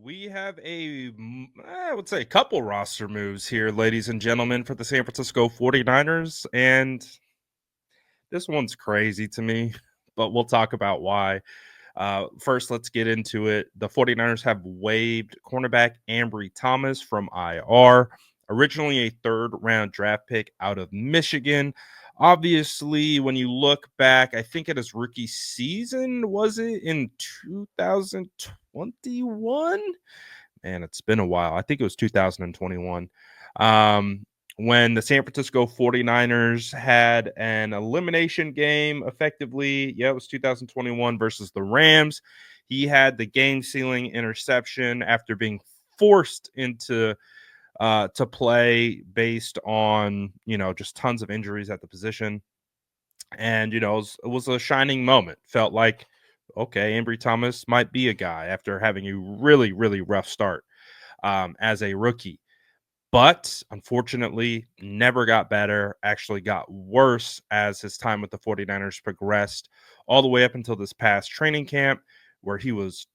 We have I would say, a couple roster moves here, ladies and gentlemen, for the San Francisco 49ers. And this one's crazy to me, but we'll talk about why. First, let's get into it. The 49ers have waived cornerback Ambry Thomas from IR, originally a third round draft pick out of Michigan. Obviously, when you look back, I think at his rookie season, was it in 2021? Man, it's been a while. I think it was 2021. Um, when the San Francisco 49ers had an elimination game effectively. Yeah, it was 2021 versus the Rams. He had the game sealing interception after being forced into to play based on, just tons of injuries at the position. And, it was a shining moment. Felt like, okay, Ambry Thomas might be a guy after having a really, really rough start as a rookie. But unfortunately, never got better, actually got worse as his time with the 49ers progressed, all the way up until this past training camp, where he was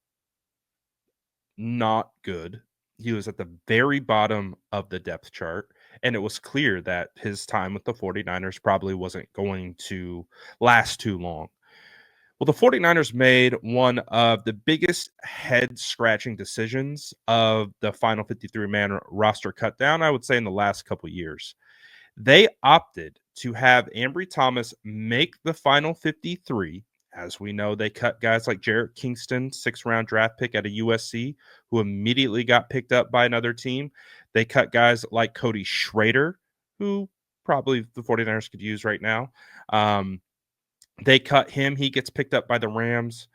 not good. He was at the very bottom of the depth chart, and it was clear that his time with the 49ers probably wasn't going to last too long. Well, the 49ers made one of the biggest head scratching decisions of the final 53-man roster cut down, I would say, in the last couple years. They opted to have Ambry Thomas make the final 53. As we know, they cut guys like Jarrett Kingston, 6th-round draft pick at a USC, who immediately got picked up by another team. They cut guys like Cody Schrader, who probably the 49ers could use right now. They cut him. He gets picked up by the Rams.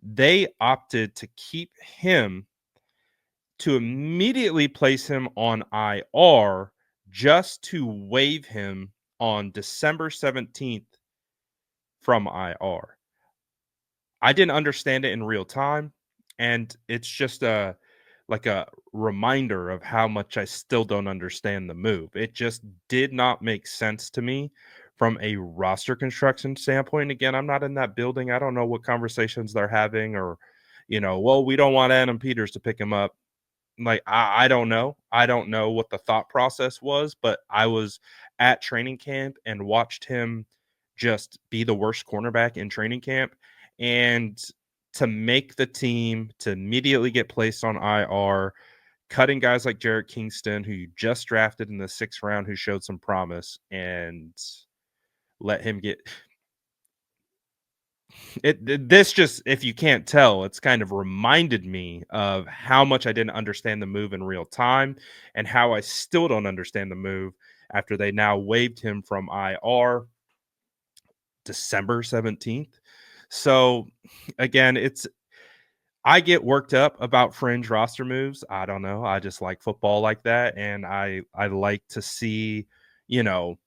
They opted to keep him, to immediately place him on IR, just to waive him on December 17th from IR. I didn't understand it in real time, and it's just a reminder of how much I still don't understand the move. It just did not make sense to me from a roster construction standpoint. Again, I'm not in that building. I don't know what conversations they're having, or, well, we don't want Adam Peters to pick him up. Like, I don't know. I don't know what the thought process was, but I was at training camp and watched him just be the worst cornerback in training camp. And to make the team, to immediately get placed on IR, cutting guys like Jarrett Kingston, who you just drafted in the 6th round, who showed some promise, and let him get this. Just, if you can't tell, it's kind of reminded me of how much I didn't understand the move in real time, and how I still don't understand the move after they now waived him from IR December 17th. So again, I get worked up about fringe roster moves. I don't know. I just like football like that, and I like to see, you know,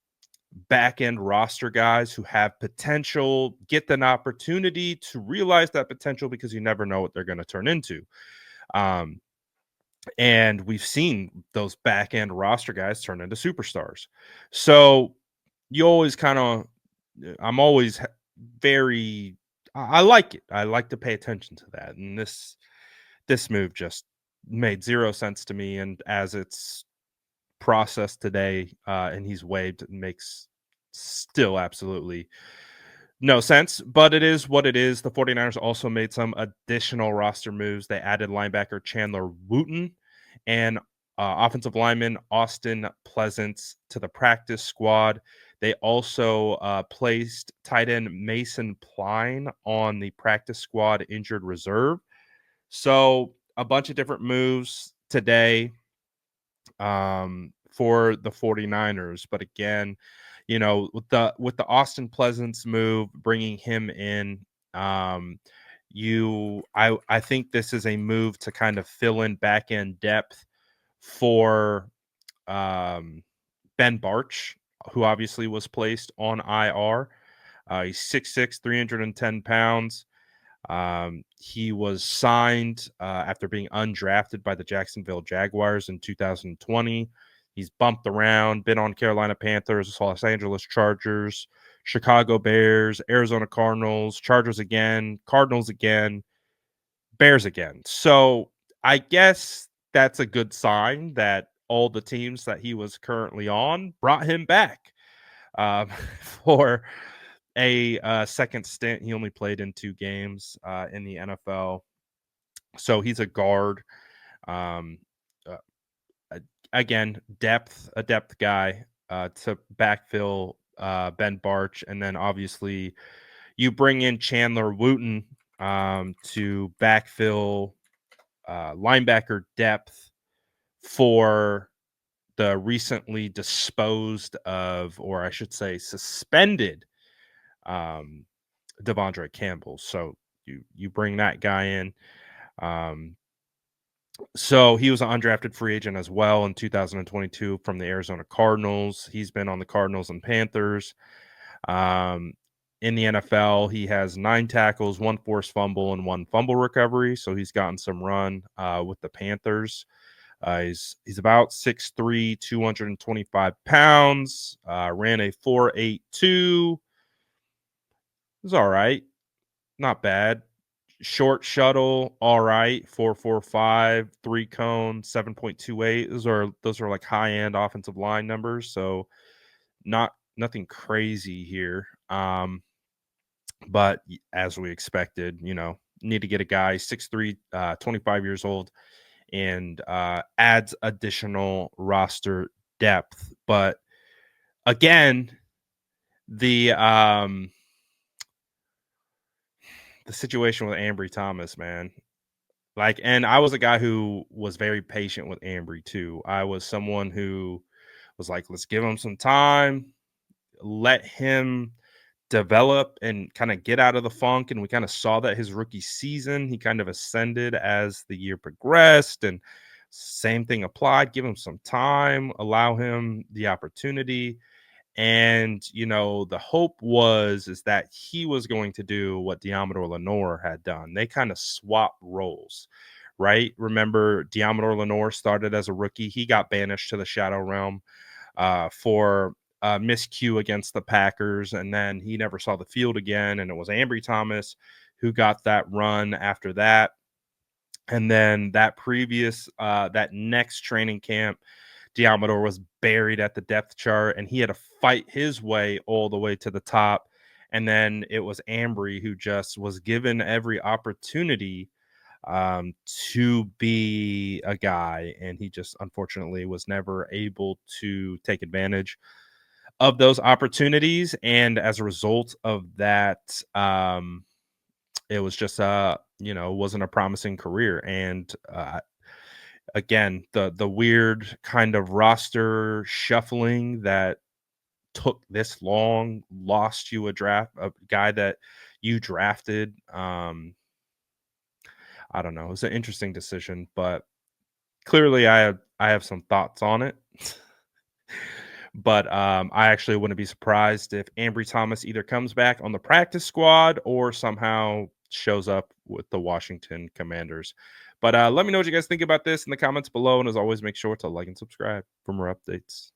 back end roster guys who have potential get an opportunity to realize that potential, because you never know what they're going to turn into. Um, and we've seen those back end roster guys turn into superstars. So you always kind of, I'm always very, I like it. I like to pay attention to that. And this move just made zero sense to me. And as it's processed today, and he's waived, it makes still absolutely no sense, but it is what it is. The 49ers also made some additional roster moves. They added linebacker Chandler Wooten and offensive lineman Austin Pleasance to the practice squad. They also placed tight end Mason Pline on the practice squad injured reserve. So a bunch of different moves today for the 49ers. But again, with the Austin Pleasance move, bringing him in, I think this is a move to kind of fill in back end depth for Ben Barch, who obviously was placed on IR. He's 6'6", 310 pounds. He was signed after being undrafted by the Jacksonville Jaguars in 2020. He's bumped around, been on Carolina Panthers, Los Angeles Chargers, Chicago Bears, Arizona Cardinals, Chargers again, Cardinals again, Bears again. So I guess that's a good sign that all the teams that he was currently on brought him back um, for a second stint. He only played in 2 games in the NFL, so he's a guard. Um, uh, Again, a depth guy to backfill Ben Barch, and then obviously you bring in Chandler Wooten to backfill linebacker depth for the recently disposed of, or I should say, suspended um, Devondre Campbell. So you bring that guy in. Um, so he was an undrafted free agent as well in 2022 from the Arizona Cardinals. He's been on the Cardinals and Panthers. Um, in the NFL, he has 9 tackles, 1 forced fumble, and 1 fumble recovery. So he's gotten some run with the Panthers. He's about 6'3", 225 pounds. Ran a 4.82. It was all right, not bad. Short shuttle, all right. 4.45, 3 cone, 7.28. Those are like high end offensive line numbers. So nothing crazy here. But as we expected, need to get a guy 6'3", 25 years old, and adds additional roster depth. But again, the situation with Ambry Thomas, man. Like, and I was a guy who was very patient with Ambry too. I was someone who was like, let's give him some time, let him develop and kind of get out of the funk. And we kind of saw that his rookie season, he kind of ascended as the year progressed. And same thing applied. Give him some time, allow him the opportunity. And the hope is that he was going to do what Diamador Lenore had done. They kind of swapped roles, right? Remember, Diamador Lenore started as a rookie. He got banished to the Shadow Realm for miscue against the Packers, and then he never saw the field again. And it was Ambry Thomas who got that run after that. And then that next training camp, Diamador was buried at the depth chart, and he had to fight his way all the way to the top. And then it was Ambry who just was given every opportunity to be a guy, and he just unfortunately was never able to take advantage of those opportunities. And as a result of that, it was just wasn't a promising career. And again, the weird kind of roster shuffling that took this long, lost you a guy that you drafted. I don't know. It was an interesting decision, but clearly I have some thoughts on it. But I actually wouldn't be surprised if Ambry Thomas either comes back on the practice squad or somehow shows up with the Washington Commanders. But let me know what you guys think about this in the comments below. And as always, make sure to like and subscribe for more updates.